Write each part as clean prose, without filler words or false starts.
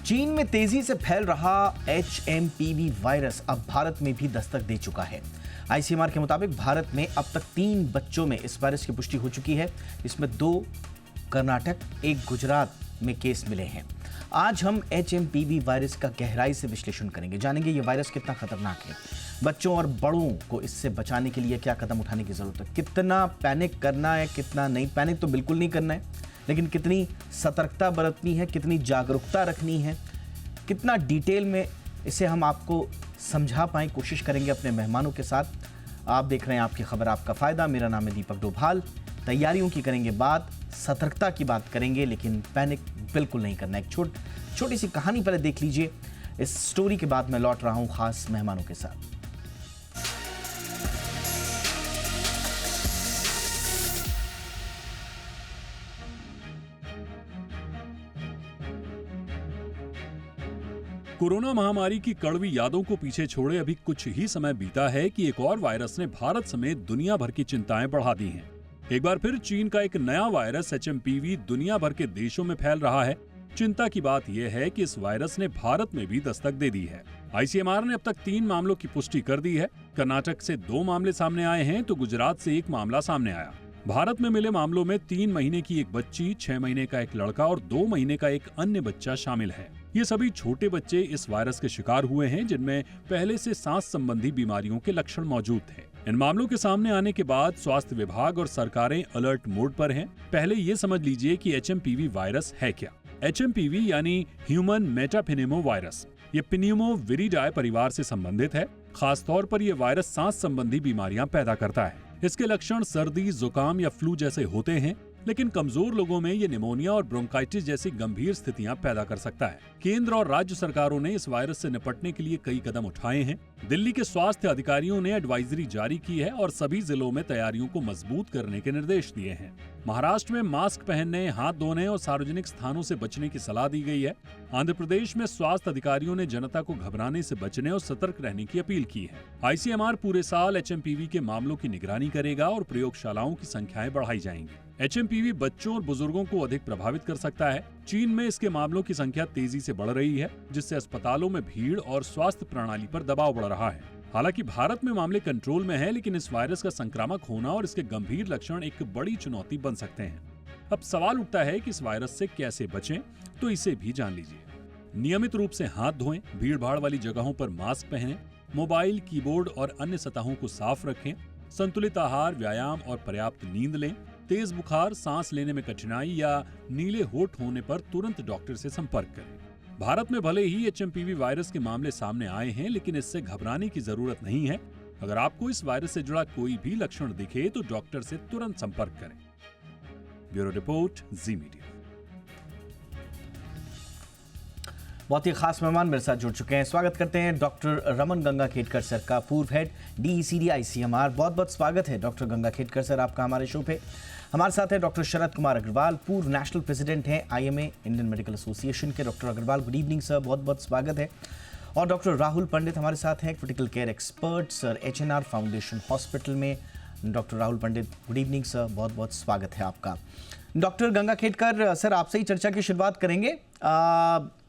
चीन में तेजी से फैल रहा HMPV वायरस अब भारत में भी दस्तक दे चुका है। ICMR के मुताबिक भारत में अब तक 3 बच्चों में इस वायरस की पुष्टि हो चुकी है। इसमें 2 कर्नाटक, 1 गुजरात में केस मिले हैं। आज हम HMPV वायरस का गहराई से विश्लेषण करेंगे, जानेंगे ये वायरस कितना खतरनाक है, बच्चों और बड़ों को इससे बचाने के लिए क्या कदम उठाने की जरूरत है, कितना पैनिक करना है, कितना नहीं। पैनिक तो बिल्कुल नहीं करना है, लेकिन कितनी सतर्कता बरतनी है, कितनी जागरूकता रखनी है, कितना डिटेल में इसे हम आपको समझा पाएं, कोशिश करेंगे अपने मेहमानों के साथ। आप देख रहे हैं आपकी खबर आपका फायदा। मेरा नाम है दीपक डोभाल। तैयारियों की करेंगे बात, सतर्कता की बात करेंगे, लेकिन पैनिक बिल्कुल नहीं करना। एक छोटी सी कहानी पहले देख लीजिए। इस स्टोरी के बाद मैं लौट रहा हूं खास मेहमानों के साथ। कोरोना महामारी की कड़वी यादों को पीछे छोड़े अभी कुछ ही समय बीता है कि एक और वायरस ने भारत समेत दुनिया भर की चिंताएं बढ़ा दी हैं। एक बार फिर चीन का एक नया वायरस HMPV दुनिया भर के देशों में फैल रहा है। चिंता की बात यह है कि इस वायरस ने भारत में भी दस्तक दे दी है। ICMR ने अब तक 3 मामलों की पुष्टि कर दी है। कर्नाटक से 2 मामले सामने आए हैं तो गुजरात से 1 मामला सामने आया। भारत में मिले मामलों में 3 महीने की एक बच्ची, 6 महीने का एक लड़का और 2 महीने का एक अन्य बच्चा शामिल है। ये सभी छोटे बच्चे इस वायरस के शिकार हुए हैं, जिनमें पहले से सांस संबंधी बीमारियों के लक्षण मौजूद थे। इन मामलों के सामने आने के बाद स्वास्थ्य विभाग और सरकारें अलर्ट मोड पर हैं। पहले ये समझ लीजिए कि HMPV वायरस है क्या। HMPV यानी ह्यूमन मेटापेनिमो वायरस। ये पिन्यूमोविरिडाe परिवार से संबंधित है। खासतौर पर यह वायरस सांस संबंधी बीमारियां पैदा करता है। इसके लक्षण सर्दी, जुकाम या फ्लू जैसे होते हैं, लेकिन कमजोर लोगों में ये निमोनिया और ब्रोंकाइटिस जैसी गंभीर स्थितियां पैदा कर सकता है। केंद्र और राज्य सरकारों ने इस वायरस से निपटने के लिए कई कदम उठाए हैं। दिल्ली के स्वास्थ्य अधिकारियों ने एडवाइजरी जारी की है और सभी जिलों में तैयारियों को मजबूत करने के निर्देश दिए हैं। महाराष्ट्र में मास्क पहनने, हाथ धोने और सार्वजनिक स्थानों से बचने की सलाह दी गई है। आंध्र प्रदेश में स्वास्थ्य अधिकारियों ने जनता को घबराने से बचने और सतर्क रहने की अपील की है। ICMR पूरे साल HMPV के मामलों की निगरानी करेगा और प्रयोगशालाओं की संख्याएं बढ़ाई जाएंगी। HMPV बच्चों और बुजुर्गों को अधिक प्रभावित कर सकता है। चीन में इसके मामलों की संख्या तेजी से बढ़ रही है, जिससे अस्पतालों में भीड़ और स्वास्थ्य प्रणाली पर दबाव बढ़ रहा है। हालांकि भारत में मामले कंट्रोल में है, लेकिन इस वायरस का संक्रामक होना और इसके गंभीर लक्षण एक बड़ी चुनौती बन सकते हैं। अब सवाल उठता है कि इस वायरस से कैसे बचें, तो इसे भी जान लीजिए। नियमित रूप से हाथ धोएं, भीड़-भाड़ वाली जगहों पर मास्क पहनें, मोबाइल, कीबोर्ड और अन्य सतहों को साफ रखें, संतुलित आहार, व्यायाम और पर्याप्त नींद लें। तेज बुखार, सांस लेने में कठिनाई या नीले होंठ होने पर तुरंत डॉक्टर से संपर्क करें। भारत में भले ही HMPV वायरस के मामले सामने आए हैं, लेकिन इससे घबराने की जरूरत नहीं है। अगर आपको इस वायरस से जुड़ा कोई भी लक्षण दिखे तो डॉक्टर से तुरंत संपर्क करें। ब्यूरो रिपोर्ट, जी मीडिया। बहुत ही खास मेहमान मेरे साथ जुड़ चुके हैं। स्वागत करते हैं डॉक्टर रमन गंगाखेडकर सर का, पूर्व हेड DECD ICMR। बहुत बहुत स्वागत है डॉक्टर गंगाखेडकर सर आपका हमारे शो पे। हमारे साथ है डॉक्टर शरद कुमार अग्रवाल, पूर्व नेशनल प्रेसिडेंट हैं IMA इंडियन मेडिकल एसोसिएशन के। Doctor Agrawal, good evening sir, बहुत बहुत स्वागत है। और डॉक्टर राहुल पंडित हमारे साथ हैं, critical care expert sir, HNR foundation hospital में। डॉक्टर राहुल पंडित, गुड इवनिंग सर, बहुत बहुत स्वागत है आपका। डॉक्टर गंगाखेडकर सर, आपसे ही चर्चा की शुरुआत करेंगे।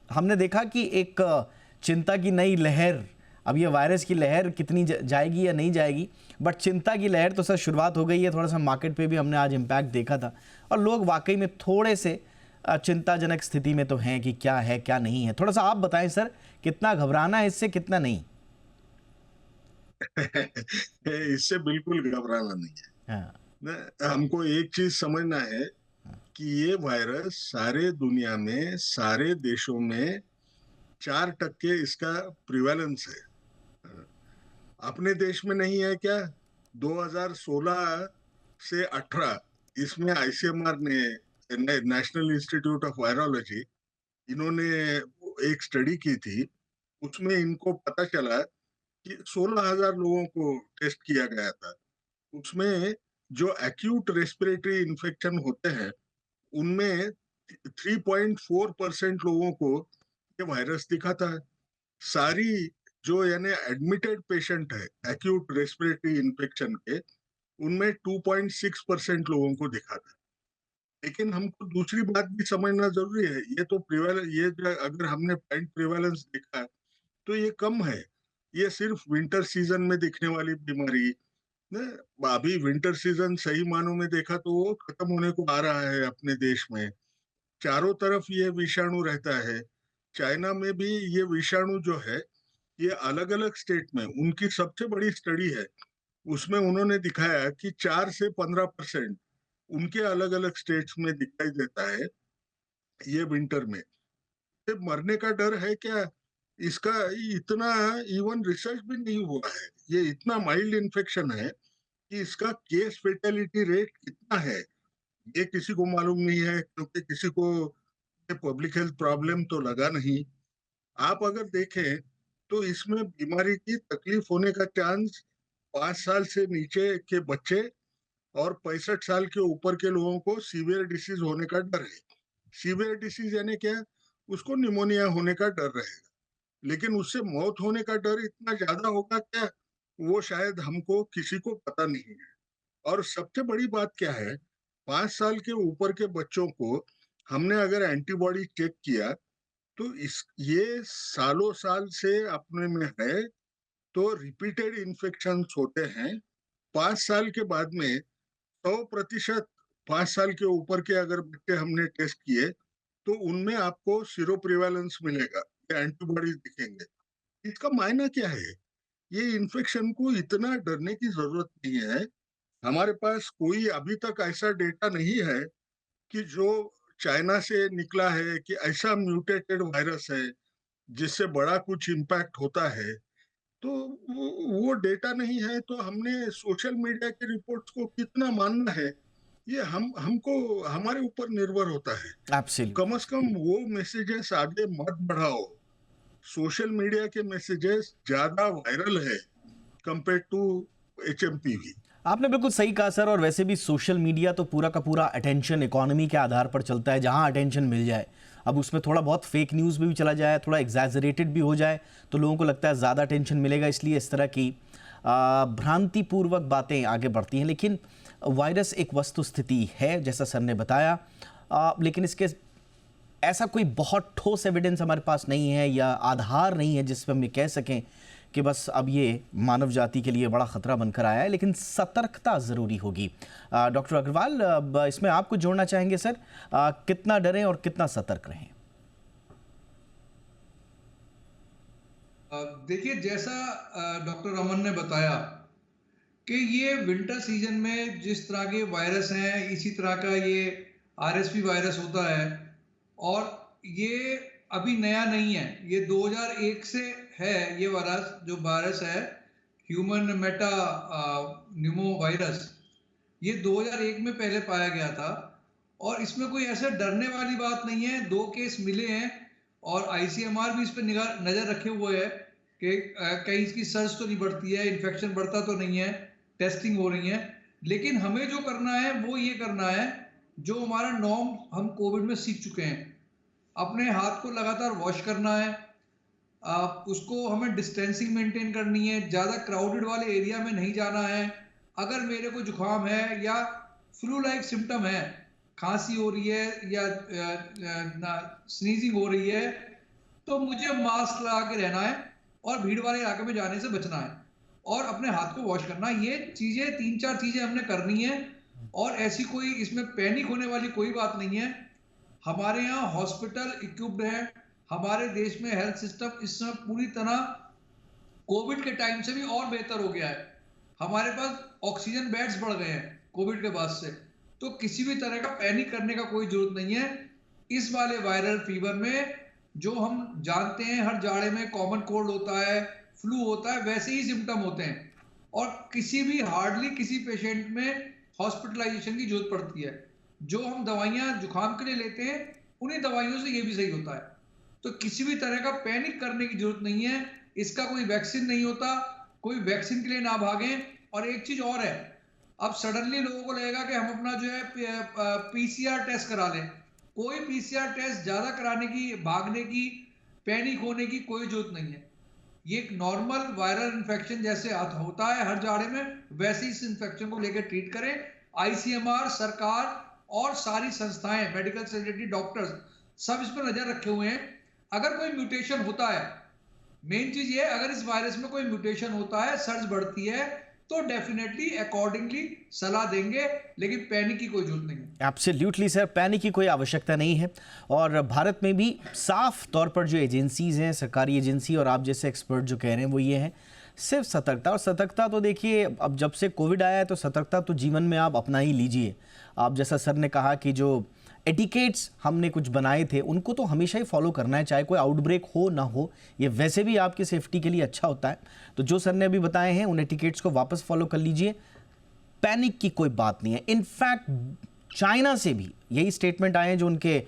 हमने देखा कि एक चिंता की नई लहर, अब ये वायरस की लहर कितनी जाएगी या नहीं जाएगी, बट चिंता की लहर तो सर शुरुआत हो गई है। थोड़ा सा मार्केट पे भी हमने आज इम्पैक्ट देखा था और लोग वाकई में थोड़े से चिंताजनक स्थिति में तो हैं कि क्या है क्या नहीं है। थोड़ा सा आप बताएं सर, कितना घबराना है इससे, कितना नहीं? इससे बिल्कुल घबराना नहीं है। हाँ। हमको एक चीज समझना है कि ये वायरस सारे दुनिया में, सारे देशों में 4% इसका प्रिवेलेंस है। अपने देश में नहीं है क्या? 2016 से 18 इसमें ICMR ने, नेशनल इंस्टीट्यूट ऑफ वायरोलॉजी, इन्होंने एक स्टडी की थी। उसमें इनको पता चला कि 16,000 लोगों को टेस्ट किया गया था। उसमें जो एक्यूट रेस्पिरेटरी इन्फेक्शन होते हैं, उनमें 3.4% लोगों को ये वायरस दिखा था। सारी जो यानी एडमिटेड पेशेंट है एक्यूट रेस्पिरेटरी इन्फेक्शन के, उनमें 2.6% लोगों को दिखा था। लेकिन हमको दूसरी बात भी समझना जरूरी है। ये तो ये जो अगर हमने पॉइंट प्रिवेलेंस देखा तो ये कम है। ये सिर्फ विंटर सीजन में दिखने वाली बीमारी ने, अभी विंटर सीजन सही मानों में देखा तो वो खत्म होने को आ रहा है अपने देश में। चारों तरफ ये विषाणु रहता है। चाइना में भी ये विषाणु जो है, ये अलग अलग स्टेट में, उनकी सबसे बड़ी स्टडी है, उसमें उन्होंने दिखाया कि 4 से 15% उनके अलग अलग स्टेट्स में दिखाई देता है ये विंटर में। ये मरने का डर है क्या? इसका इतना इवन रिसर्च भी नहीं हुआ है। ये इतना माइल्ड इन्फेक्शन है कि इसका केस फेटेलिटी रेट कितना है ये किसी को मालूम नहीं है, क्योंकि किसी को पब्लिक हेल्थ प्रॉब्लम तो लगा नहीं। आप अगर देखें तो इसमें बीमारी की तकलीफ होने का चांस 5 साल से नीचे के बच्चे और 65 साल के ऊपर के लोगों को सीवियर डिसीज होने का डर है। सीवियर डिसीज यानी क्या? उसको निमोनिया होने का डर रहेगा, लेकिन उससे मौत होने का डर इतना ज्यादा होगा क्या, वो शायद हमको किसी को पता नहीं है। और सबसे बड़ी बात क्या है, 5 साल के ऊपर के बच्चों को हमने अगर एंटीबॉडी चेक किया तो इस ये सालों साल से अपने में है, तो रिपीटेड इन्फेक्शन होते हैं। 5 साल के बाद में 100%, 5 साल के ऊपर के अगर बच्चे हमने टेस्ट किए तो उनमें आपको सीरो प्रिवेलेंस मिलेगा, ये एंटीबॉडीज दिखेंगे। इसका मायना क्या है? ये इन्फेक्शन को इतना डरने की जरूरत नहीं है। हमारे पास कोई अभी तक ऐसा डेटा नहीं है कि जो चाइना से निकला है कि ऐसा म्यूटेटेड वायरस है जिससे बड़ा कुछ इम्पैक्ट होता है। तो वो डेटा नहीं है, तो हमने सोशल मीडिया के रिपोर्ट्स को कितना मानना है, ये हमको हमारे ऊपर निर्भर होता है। एब्सोल्युटली। कम से कम वो मैसेजेस आगे मत बढ़ाओ। सोशल मीडिया के मैसेजेस ज्यादा वायरल है कंपेयर टू HMPV। आपने बिल्कुल सही कहा सर। और वैसे भी सोशल मीडिया तो पूरा का पूरा अटेंशन इकोनॉमी के आधार पर चलता है, जहां अटेंशन मिल जाए। अब उसमें थोड़ा बहुत फेक न्यूज़ भी चला जाए, थोड़ा एग्जैजरेटेड भी हो जाए, तो लोगों को लगता है ज़्यादा अटेंशन मिलेगा, इसलिए इस तरह की भ्रांतिपूर्वक बातें आगे बढ़ती हैं। लेकिन वायरस एक वस्तुस्थिति है, जैसा सर ने बताया, लेकिन इसके ऐसा कोई बहुत ठोस एविडेंस हमारे पास नहीं है या आधार नहीं है जिसपे हम ये कह सकें कि बस अब ये मानव जाति के लिए बड़ा खतरा बनकर आया है। लेकिन सतर्कता ज़रूरी होगी। डॉक्टर अग्रवाल, इसमें आपको जोड़ना चाहेंगे सर, कितना डरें और कितना सतर्क रहें? देखिए, जैसा डॉक्टर रमन ने बताया कि ये विंटर सीजन में जिस तरह के वायरस हैं, इसी तरह का ये RSV वायरस होता है। और ये अभी नया नहीं है, ये 2001 से है। ये वायरस है ह्यूमन मेटा न्यूमो वायरस, ये 2001 में पहले पाया गया था। और इसमें कोई ऐसा डरने वाली बात नहीं है। 2 केस मिले हैं और ICMR भी इस पर नज़र रखे हुए है कि कहीं इसकी सर्ज तो नहीं बढ़ती है, इन्फेक्शन बढ़ता तो नहीं है, टेस्टिंग हो रही है। लेकिन हमें जो करना है वो ये करना है जो हमारा नॉर्म हम कोविड में सीख चुके हैं। अपने हाथ को लगातार वॉश करना है, उसको हमें डिस्टेंसिंग मेंटेन करनी है, ज़्यादा क्राउडेड वाले एरिया में नहीं जाना है। अगर मेरे को जुकाम है या फ्लू लाइक सिम्टम है, खांसी हो रही है या स्नीजिंग हो रही है, तो मुझे मास्क लगा के रहना है और भीड़ वाले इलाके में जाने से बचना है और अपने हाथ को वॉश करना है। ये चीज़ें 3-4 चीज़ें हमने करनी है और ऐसी कोई इसमें पैनिक होने वाली कोई बात नहीं है। हमारे यहाँ हॉस्पिटल इक्विप्ड है, हमारे देश में हेल्थ सिस्टम इस समय पूरी तरह कोविड के टाइम से भी और बेहतर हो गया है। हमारे पास ऑक्सीजन बेड्स बढ़ गए हैं कोविड के बाद से, तो किसी भी तरह का पैनिक करने का कोई जरूरत नहीं है। इस वाले वायरल फीवर में जो हम जानते हैं हर जाड़े में कॉमन कोल्ड होता है, फ्लू होता है, वैसे ही सिम्टम होते हैं और हार्डली किसी पेशेंट में हॉस्पिटलाइजेशन की जरूरत पड़ती है। जो हम दवाइयां जुकाम के लिए लेते हैं उन्हीं दवाइयों से ये भी सही होता है। तो किसी भी तरह का पैनिक करने की जरूरत नहीं है। इसका कोई वैक्सीन नहीं होता, कोई वैक्सीन के लिए ना भागें। और एक चीज और है, अब सडनली लोगों को लगेगा कि हम अपना जो है PCR टेस्ट करा लें। कोई PCR टेस्ट ज्यादा कराने की, भागने की, पैनिक होने की कोई जरूरत नहीं है। ये एक नॉर्मल वायरल इन्फेक्शन जैसे होता है हर जाड़े में, वैसे इस इन्फेक्शन को लेकर ट्रीट करें। ICMR, सरकार और सारी संस्थाएं, मेडिकल फैसिलिटी, डॉक्टर्स सब इस पर नजर रखे हुए हैं। अगर कोई म्यूटेशन होता है, मेन चीज ये है, अगर इस वायरस में कोई म्यूटेशन होता है, सर्ज बढ़ती है, तो डेफिनेटली अकॉर्डिंगली सलाह देंगे, लेकिन पैनिक की कोई जरूरत नहीं है। एब्सोल्युटली सर, पैनिक की कोई आवश्यकता नहीं है। और भारत में भी साफ तौर पर जो एजेंसीज हैं, सरकारी एजेंसी और आप जैसे एक्सपर्ट जो कह रहे हैं वो ये हैं, सिर्फ सतर्कता। और सतर्कता तो देखिए, अब जब से कोविड आया है तो सतर्कता तो जीवन में आप अपना ही लीजिए। आप जैसा सर ने कहा कि जो एटिकेट्स हमने कुछ बनाए थे उनको तो हमेशा ही फॉलो करना है, चाहे कोई आउटब्रेक हो ना हो। ये वैसे भी आपकी सेफ्टी के लिए अच्छा होता है। तो जो सर ने अभी बताए हैं उन एटिकेट्स को वापस फॉलो कर लीजिए। पैनिक की कोई बात नहीं है। इनफैक्ट चाइना से भी यही स्टेटमेंट आए हैं, जो उनके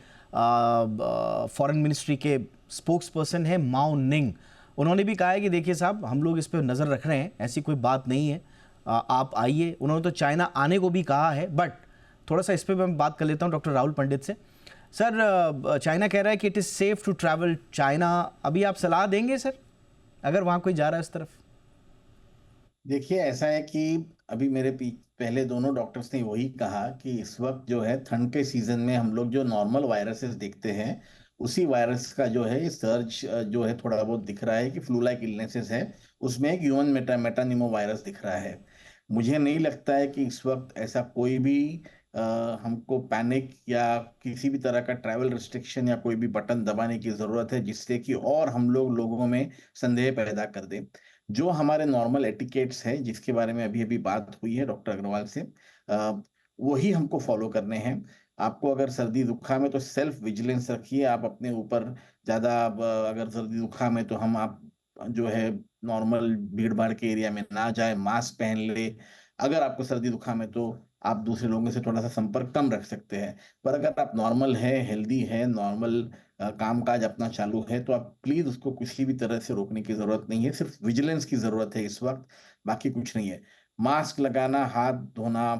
फॉरेन मिनिस्ट्री के स्पोक्स पर्सन है माओ निंग, उन्होंने भी कहा है कि देखिए साहब, हम लोग इस पर नज़र रख रहे हैं, ऐसी कोई बात नहीं है, आप आइए। उन्होंने तो चाइना आने को भी कहा है। बट थोड़ा सा इस पर मैं बात कर लेता हूँ डॉक्टर राहुल पंडित से। सर, चाइना कह रहा है कि it is safe to travel China. अभी आप सलाह देंगे सर, अगर वहाँ कोई जा रहा है इस तरफ? देखिए, ऐसा है कि अभी मेरे पहले दोनों डॉक्टर्स ने वही कहा कि इस वक्त जो है ठंड के सीजन में हम लोग जो नॉर्मल वायरसेस देखते हैं, उसी वायरस का जो है सर्ज जो है थोड़ा बहुत दिख रहा है कि फ्लू लाइक इलनेसेस है, उसमें एक ह्यूमन मेटानिमो वायरस दिख रहा है। मुझे नहीं लगता है कि इस वक्त ऐसा कोई भी हमको पैनिक या किसी भी तरह का ट्रैवल रिस्ट्रिक्शन या कोई भी बटन दबाने की जरूरत है जिससे कि और हम लोगों में संदेह पैदा कर दे। जो हमारे नॉर्मल एटिकेट्स है जिसके बारे में अभी अभी बात हुई है डॉक्टर अग्रवाल से, वही हमको फॉलो करने हैं। आपको अगर सर्दी जुकाम है तो सेल्फ विजिलेंस रखिए आप अपने ऊपर। ज़्यादा अगर सर्दी जुकाम है तो आप जो है नॉर्मल भीड़ भाड़ के एरिया में ना जाए, मास्क पहन ले। अगर आपको सर्दी जुकाम है तो आप दूसरे लोगों से थोड़ा सा संपर्क कम रख सकते हैं। पर अगर आप नॉर्मल है, हेल्दी है, नॉर्मल काम काज अपना चालू है, तो आप प्लीज उसको किसी भी तरह से रोकने की जरूरत नहीं है। सिर्फ विजिलेंस की जरूरत है इस वक्त, बाकी कुछ नहीं है। मास्क लगाना, हाथ धोना,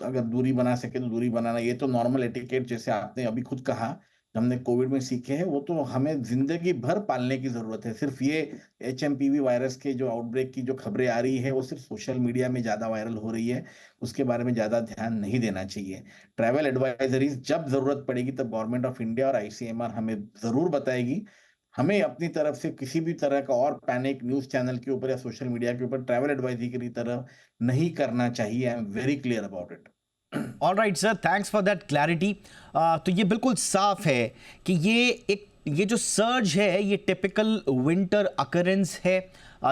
अगर दूरी बना सके तो दूरी बनाना, ये तो नॉर्मल एटिकेट जैसे आपने अभी खुद कहा हमने कोविड में सीखे हैं, वो तो हमें जिंदगी भर पालने की जरूरत है। सिर्फ ये HMPV वायरस के जो आउटब्रेक की जो खबरें आ रही है वो सिर्फ सोशल मीडिया में ज्यादा वायरल हो रही है, उसके बारे में ज्यादा ध्यान नहीं देना चाहिए। ट्रैवल एडवाइजरीज जब जरूरत पड़ेगी तब गवर्नमेंट ऑफ इंडिया और ICMR हमें जरूर बताएगी। हमें अपनी तरफ से किसी भी तरह का और पैनिक न्यूज चैनल के ऊपर या सोशल मीडिया के ऊपर ट्रैवल एडवाइजरी की तरह नहीं करना चाहिए। I am very clear about it. All right sir, thanks for that clarity. तो ये बिल्कुल साफ है कि ये जो सर्ज है ये टिपिकल विंटर अकरेंस है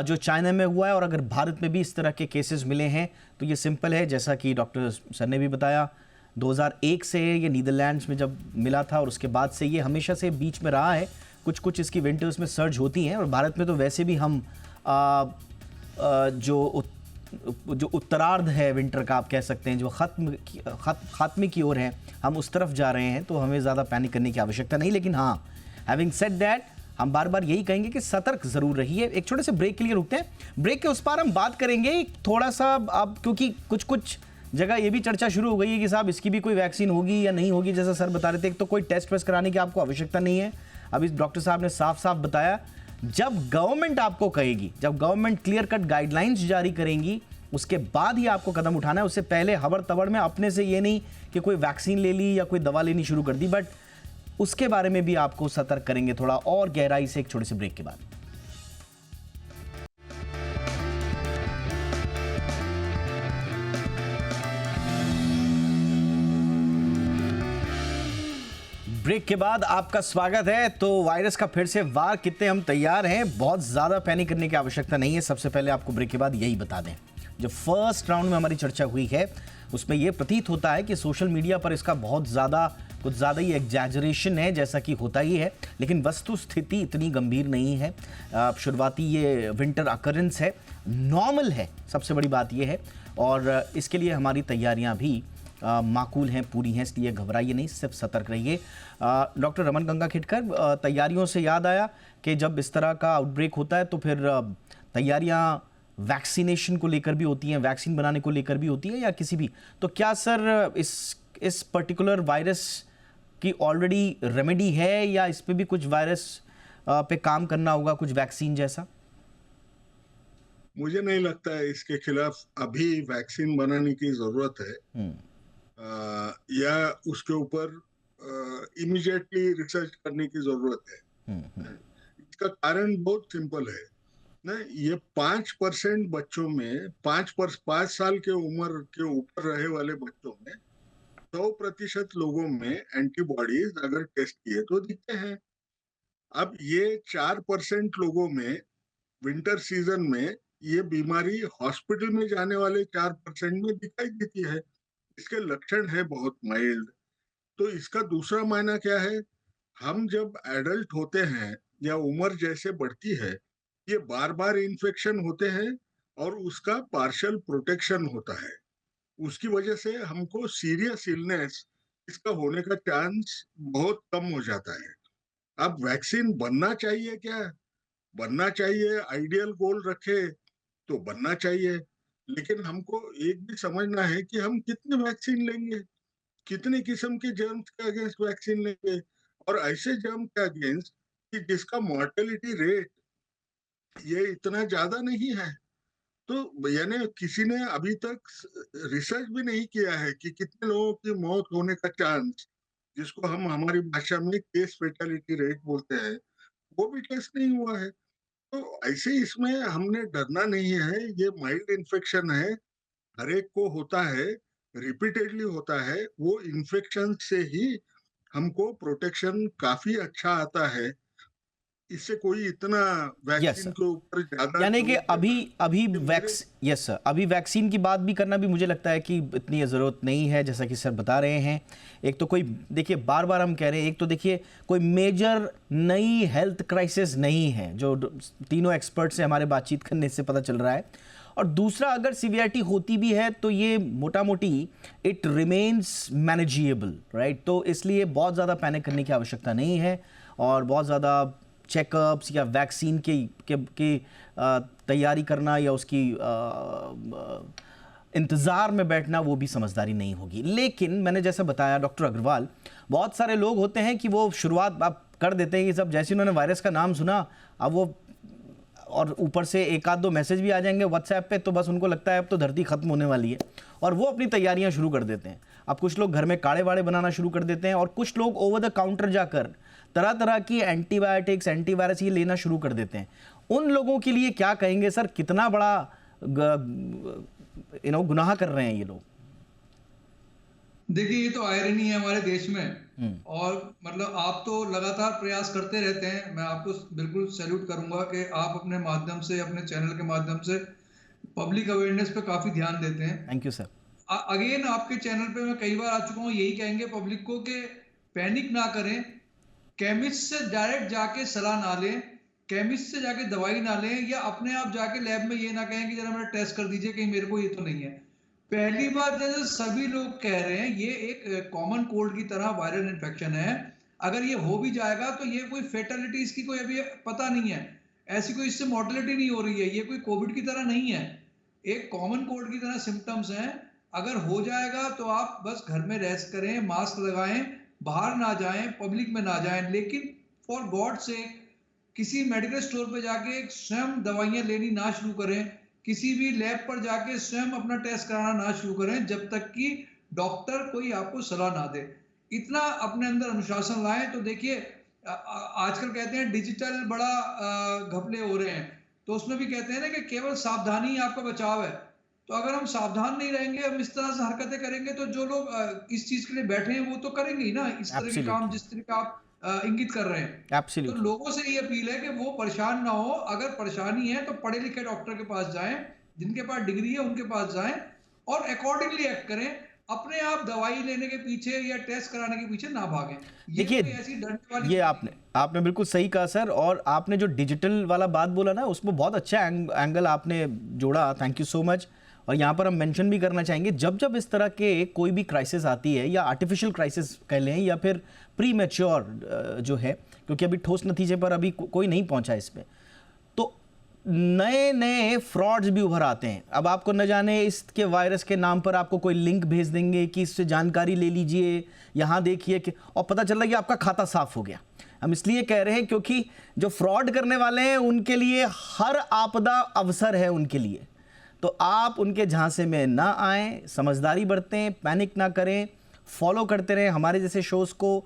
जो चाइना में हुआ है। और अगर भारत में भी इस तरह के केसेस मिले हैं तो ये सिंपल है, जैसा कि डॉक्टर सर ने भी बताया, 2001 से ये नीदरलैंड्स में जब मिला था और उसके बाद से ये हमेशा से बीच में रहा है। कुछ इसकी विंटर्स में सर्ज होती हैं और भारत में तो वैसे भी हम जो उत्तरार्ध है विंटर का, आप कह सकते हैं, जो खात्मे की ओर है, हम उस तरफ जा रहे हैं, तो हमें ज़्यादा पैनिक करने की आवश्यकता नहीं। लेकिन हाँ, हैविंग सेड दैट, हम बार बार यही कहेंगे कि सतर्क ज़रूर रहिए। एक छोटे से ब्रेक के लिए रुकते हैं। ब्रेक के उस पार हम बात करेंगे थोड़ा सा अब, क्योंकि कुछ जगह ये भी चर्चा शुरू हो गई है कि साहब इसकी भी कोई वैक्सीन होगी या नहीं होगी। जैसा सर बता रहे थे, एक तो कोई टेस्ट वेस्ट कराने की आपको आवश्यकता नहीं है। अभी डॉक्टर साहब ने साफ साफ बताया, जब गवर्नमेंट आपको कहेगी, जब गवर्नमेंट क्लियर कट गाइडलाइंस जारी करेंगी, उसके बाद ही आपको कदम उठाना है। उससे पहले हबड़ तबड़ में अपने से ये नहीं कि कोई वैक्सीन ले ली या कोई दवा लेनी शुरू कर दी। बट उसके बारे में भी आपको सतर्क करेंगे थोड़ा और गहराई से एक छोटे से ब्रेक के बाद। ब्रेक के बाद आपका स्वागत है। तो वायरस का फिर से वार, कितने हम तैयार हैं, बहुत ज़्यादा पैनिक करने की आवश्यकता नहीं है। सबसे पहले आपको ब्रेक के बाद यही बता दें, जो फर्स्ट राउंड में हमारी चर्चा हुई है उसमें यह प्रतीत होता है कि सोशल मीडिया पर इसका कुछ ज़्यादा ही एग्जैजरेशन है, जैसा कि होता ही है। लेकिन वस्तु स्थिति इतनी गंभीर नहीं है। शुरुआती ये विंटर अकरेंस है, नॉर्मल है, सबसे बड़ी बात यह है। और इसके लिए हमारी तैयारियां भी माकूल हैं, पूरी हैं, इसलिए घबराइए नहीं, सिर्फ सतर्क रहिए। डॉक्टर रमन गंगाखेडकर, तैयारियों से याद आया कि जब इस तरह का आउटब्रेक होता है तो फिर तैयारियां वैक्सीनेशन को लेकर भी होती हैं, वैक्सीन बनाने को लेकर भी होती है या किसी भी, तो क्या सर इस पर्टिकुलर वायरस की ऑलरेडी रेमेडी है या इस पे भी कुछ वायरस पे काम करना होगा, कुछ वैक्सीन जैसा? मुझे नहीं लगता है इसके खिलाफ अभी वैक्सीन बनाने की जरूरत है। या उसके ऊपर इमीडिएटली रिसर्च करने की जरूरत है। इसका कारण बहुत सिंपल है ना, ये 5% बच्चों में 5 साल के उम्र के ऊपर रहे वाले बच्चों में 100% लोगों में एंटीबॉडीज अगर टेस्ट किए तो दिखते हैं। अब ये 4% लोगों में विंटर सीजन में ये बीमारी हॉस्पिटल में जाने वाले 4% में दिखाई देती है। इसके लक्षण है बहुत माइल्ड। तो इसका दूसरा मायना क्या है, हम जब एडल्ट होते हैं या उम्र जैसे बढ़ती है, ये बार बार इन्फेक्शन होते हैं और उसका पार्शियल प्रोटेक्शन होता है। उसकी वजह से हमको सीरियस इलनेस इसका होने का चांस बहुत कम हो जाता है। अब वैक्सीन बनना चाहिए क्या? बनना चाहिए, आइडियल गोल रखे तो बनना चाहिए, लेकिन हमको एक भी समझना है कि हम कितने वैक्सीन लेंगे, कितने किस्म के जर्म्स के अगेंस्ट वैक्सीन लेंगे, और ऐसे जर्म के अगेंस्ट कि जिसका मॉर्टेलिटी रेट ये इतना ज्यादा नहीं है। तो यानी किसी ने अभी तक रिसर्च भी नहीं किया है कि कितने लोगों की मौत होने का चांस, जिसको हम हमारी भाषा में केस फेटालिटी रेट बोलते हैं, वो भी टेस्ट नहीं हुआ है। तो ऐसे इसमें हमने डरना नहीं है, ये माइल्ड इन्फेक्शन है, हर एक को होता है, रिपीटेडली होता है। वो इन्फेक्शन से ही हमको प्रोटेक्शन काफी अच्छा आता है। इससे कोई इतना यस वैक्सीन सर, के ऊपर ज्यादा यानी कि जोर अभी देना अभी कि वैक्स यस सर, अभी वैक्सीन की बात भी करना भी मुझे लगता है कि इतनी ज़रूरत नहीं है, जैसा कि सर बता रहे हैं। एक तो कोई देखिए, बार बार हम कह रहे हैं, एक तो देखिए कोई मेजर नई हेल्थ क्राइसिस नहीं है, जो तीनों एक्सपर्ट से हमारे बातचीत करने से पता चल रहा है। और दूसरा, अगर सीवियरिटी होती भी है तो ये मोटा मोटी इट रिमेन्स मैनेजिएबल, राइट। तो इसलिए बहुत ज़्यादा पैनिक करने की आवश्यकता नहीं है, और बहुत ज़्यादा चेकअप्स या वैक्सीन की तैयारी करना या उसकी इंतज़ार में बैठना, वो भी समझदारी नहीं होगी। लेकिन मैंने जैसा बताया डॉक्टर अग्रवाल, बहुत सारे लोग होते हैं कि वो शुरुआत आप कर देते हैं कि सब जैसे उन्होंने वायरस का नाम सुना, अब वो, और ऊपर से एक आध दो मैसेज भी आ जाएंगे व्हाट्सएप पे, तो बस उनको लगता है अब तो धरती खत्म होने वाली है, और वो अपनी तैयारियां शुरू कर देते हैं। अब कुछ लोग घर में काढ़े वाड़े बनाना शुरू कर देते हैं, और कुछ लोग ओवर द काउंटर जाकर तरह तरह की एंटीबायोटिक्स, एंटीवायरस ये लेना शुरू कर देते हैं। उन लोगों के लिए क्या कहेंगे सर, कितना बड़ा गुनाह कर रहे हैं ये लोग? देखिए, ये तो आयरनी है हमारे देश में, और मतलब आप तो लगातार प्रयास करते रहते हैं। मैं आपको बिल्कुल सैल्यूट करूंगा कि आप अपने माध्यम से, अपने चैनल के माध्यम से पब्लिक अवेयरनेस पे काफी ध्यान देते हैं। Thank you sir. अगेन आपके चैनल पे मैं कई बार आ चुका हूँ, यही कहेंगे पब्लिक को कि पैनिक ना करें, केमिस्ट से डायरेक्ट जाके सलाह ना लें, केमिस्ट से जाके दवाई ना लें, या अपने आप जाके लैब में ये ना कहें कि जरा मेरा टेस्ट कर दीजिए कहीं मेरे को ये तो नहीं है। पहली बात, जैसे सभी लोग कह रहे हैं, ये एक कॉमन कोल्ड की तरह वायरल इन्फेक्शन है। अगर ये हो भी जाएगा तो ये कोई फेटलिटीज की कोई अभी पता नहीं है, ऐसी कोई इससे मॉर्टेलिटी नहीं हो रही है, ये कोई कोविड की तरह नहीं है, एक कॉमन कोल्ड की तरह सिम्टम्स हैं। अगर हो जाएगा तो आप बस घर में रेस्ट करें, मास्क लगाएं, बाहर ना जाएं, पब्लिक में ना जाएं, लेकिन फॉर गॉड से किसी मेडिकल स्टोर पे जाके स्वयं दवाइयां लेनी ना शुरू करें, किसी भी लैब पर जाके स्वयं अपना टेस्ट कराना ना शुरू करें जब तक कि डॉक्टर कोई आपको सलाह ना दे। इतना अपने अंदर अनुशासन लाएं। तो देखिए, आजकल कहते हैं डिजिटल बड़ा घपले हो रहे हैं, तो उसमें भी कहते हैं ना कि केवल सावधानी ही आपका बचाव है। तो अगर हम सावधान नहीं रहेंगे, हम इस तरह से हरकतें करेंगे, तो जो लोग इस चीज के लिए बैठे हैं वो तो करेंगे ही ना, इस तरह के काम जिस तरह का आप इंगित कर रहे हैं। तो लोगों से ये अपील है कि वो परेशान ना हो, अगर परेशानी है तो पढ़े लिखे डॉक्टर के पास जाएं, जिनके पास डिग्री है उनके पास जाएं, और अकॉर्डिंगली एक्ट करें। अपने आप दवाई लेने के पीछे या टेस्ट कराने के पीछे ना भागें। देखिए, ऐसी डरने वाली ये आपने बिल्कुल सही कहा सर, और आपने जो डिजिटल वाला बात बोला ना, उसमें बहुत अच्छा एंगल आपने जोड़ा, थैंक यू सो मच। और यहाँ पर हम मेंशन भी करना चाहेंगे, जब जब इस तरह के कोई भी क्राइसिस आती है, या आर्टिफिशियल क्राइसिस कह लें, या फिर प्री मैच्योर जो है, क्योंकि अभी ठोस नतीजे पर अभी कोई नहीं पहुंचा इस पे, तो नए नए फ्रॉड्स भी उभर आते हैं। अब आपको न जाने इसके वायरस के नाम पर आपको कोई लिंक भेज देंगे कि इससे जानकारी ले लीजिए, यहाँ देखिए कि, और पता चल रहा है कि आपका खाता साफ हो गया। हम इसलिए कह रहे हैं क्योंकि जो फ्रॉड करने वाले हैं उनके लिए हर आपदा अवसर है उनके लिए। तो आप उनके झांसे में ना आएं, समझदारी बरतें, पैनिक ना करें, फॉलो करते रहें हमारे जैसे शोज़ को,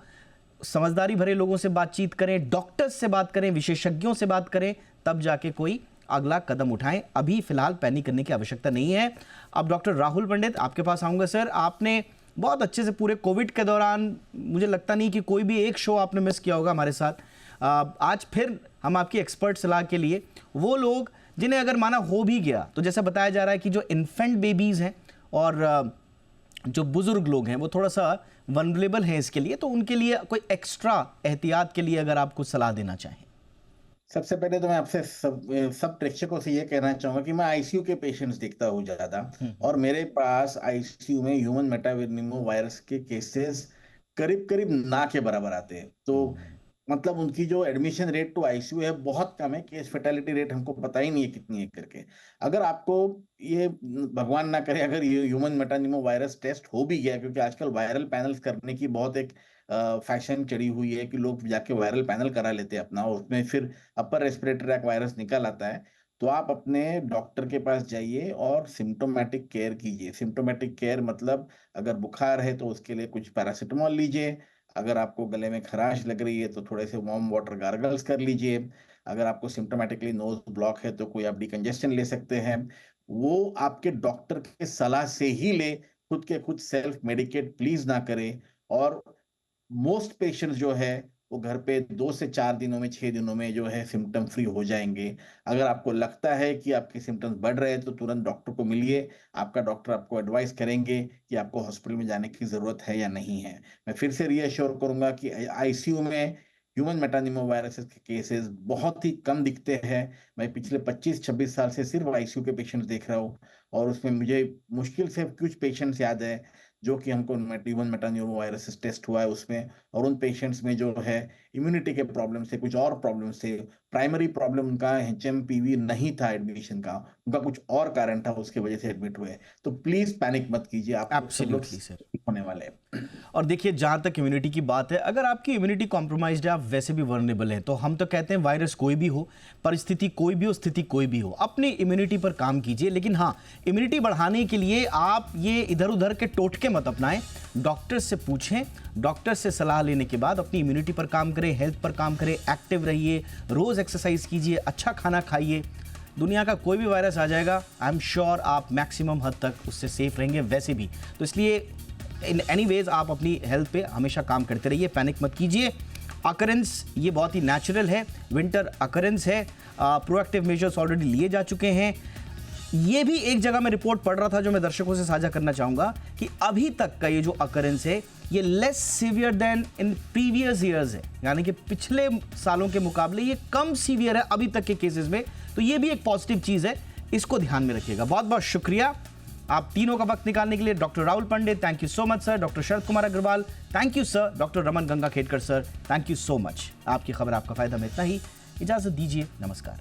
समझदारी भरे लोगों से बातचीत करें, डॉक्टर्स से बात करें, विशेषज्ञों से बात करें, तब जाके कोई अगला कदम उठाएं। अभी फिलहाल पैनिक करने की आवश्यकता नहीं है। अब डॉक्टर राहुल पंडित आपके पास आऊँगा। सर, आपने बहुत अच्छे से पूरे कोविड के दौरान, मुझे लगता नहीं कि कोई भी एक शो आपने मिस किया होगा हमारे साथ। आज फिर हम आपकी एक्सपर्ट सलाह के लिए, वो लोग जिन्हें अगर माना हो भी गया, तो जैसा बताया जा रहा है कि जो इन्फेंट बेबीज़ हैं और जो बुजुर्ग लोग हैं वो थोड़ा सा वनरेबल हैं इसके लिए, तो उनके लिए कोई एक्स्ट्रा एहतियात के लिए अगर आप कुछ सलाह देना चाहें। सबसे पहले तो मैं आपसे सब प्रेक्षकों से ये कहना चाहूंगा कि मैं आईसीयू के पेशेंट्स देखता हूँ ज्यादा, और मेरे पास आईसीयू में ह्यूमन मेटावेरिनिमो वायरस के केसेस करीब करीब ना के बराबर आते हैं। तो मतलब उनकी जो एडमिशन रेट टू आईसीयू है बहुत कम है। केस फेटेलिटी रेट हमको पता ही नहीं है कितनी है करके। अगर आपको ये भगवान ना करे अगर ये ह्यूमन मेटानिमो वायरस टेस्ट हो भी गया, क्योंकि आजकल वायरल पैनल्स करने की बहुत एक फैशन चढ़ी हुई है कि लोग जाके वायरल पैनल करा लेते हैं अपना, उसमें फिर अपर रेस्पिरेटरी ट्रैक वायरस निकल आता है। तो आप अपने डॉक्टर के पास जाइए और सिम्टोमेटिक केयर कीजिए। सिम्टोमेटिक केयर मतलब अगर बुखार है तो उसके लिए कुछ पैरासिटामोल लीजिए, अगर आपको गले में खराश लग रही है तो थोड़े से वार्म वाटर गार्गल्स कर लीजिए, अगर आपको सिम्टोमेटिकली नोज ब्लॉक है तो कोई आप डिकंजेस्शन ले सकते हैं। वो आपके डॉक्टर के सलाह से ही ले, खुद के खुद सेल्फ मेडिकेट प्लीज ना करें। और मोस्ट पेशेंट्स जो है वो घर पे 2 से 4 दिनों में, 6 दिनों में जो है सिम्टम फ्री हो जाएंगे। अगर आपको लगता है कि आपके सिम्टम्स बढ़ रहे हैं तो तुरंत डॉक्टर को मिलिए। आपका डॉक्टर आपको एडवाइस करेंगे कि आपको हॉस्पिटल में जाने की जरूरत है या नहीं है। मैं फिर से रीअश्योर करूंगा कि आईसीयू में ह्यूमन मेटानिमो वायरस के केसेस बहुत ही कम दिखते हैं। मैं पिछले 25-26 साल से सिर्फ आईसीयू के पेशेंट्स देख रहा हूँ, और उसमें मुझे मुश्किल से कुछ पेशेंट्स याद है जो कि हमको ह्यूमन मेटानिमो वायरस टेस्ट हुआ है उसमें। और उन पेशेंट्स में जो है इम्यूनिटी के प्रॉब्लम से, कुछ और प्रॉब्लम से, प्राइमरी प्रॉब्लम उनका एचएमपीवी नहीं था एडमिशन का, उनका कुछ और कारण था, उसके वजह से एडमिट हुए। तो प्लीज पैनिक मत कीजिए, आप एब्सोल्युटली सर होने वाले हैं। और देखिए, जहां तक इम्यूनिटी की बात है, अगर आपकी इम्यूनिटी कॉम्प्रोमाइज्ड है, आप वैसे भी वर्नेबल हैं, तो हम तो कहते हैं वायरस कोई भी हो, परिस्थिति कोई भी हो, स्थिति कोई भी हो, अपनी इम्यूनिटी पर काम कीजिए। लेकिन हाँ, इम्यूनिटी बढ़ाने के लिए आप ये इधर उधर के टोटके मत अपनाएं, डॉक्टर से पूछें, डॉक्टर से सलाह लेने के बाद अपनी इम्यूनिटी पर काम करें, हेल्थ पर काम करें, एक्टिव रहिए, रोज एक्सरसाइज कीजिए, अच्छा खाना खाइए। दुनिया का कोई भी वायरस आ जाएगा, आई एम श्योर आप मैक्सिमम हद तक उससे सेफ रहेंगे वैसे भी। तो इसलिए इन एनीवेज आप अपनी हेल्थ पे हमेशा काम करते रहिए, पैनिक मत कीजिए। अकरेंस ये बहुत ही नेचुरल है, विंटर अकरेंस है, प्रोएक्टिव मेजर्स ऑलरेडी लिए जा चुके हैं। ये भी एक जगह मैं रिपोर्ट पढ़ रहा था जो मैं दर्शकों से साझा करना चाहूंगा कि अभी तक का ये जो अकरेंस है ये less severe than in previous years है, यानी कि पिछले सालों के मुकाबले ये कम सीवियर है अभी तक के केसेस में। तो ये भी एक पॉजिटिव चीज है, इसको ध्यान में रखिएगा। बहुत बहुत शुक्रिया आप तीनों का वक्त निकालने के लिए। Doctor Rahul Pandit, thank you so much sir. Doctor Sharad Kumar Agrawal, thank you sir. Doctor Raman Gangakhedkar sir, thank you so much. आपकी खबर आपका फायदा में इतना ही, इजाजत दीजिए, नमस्कार।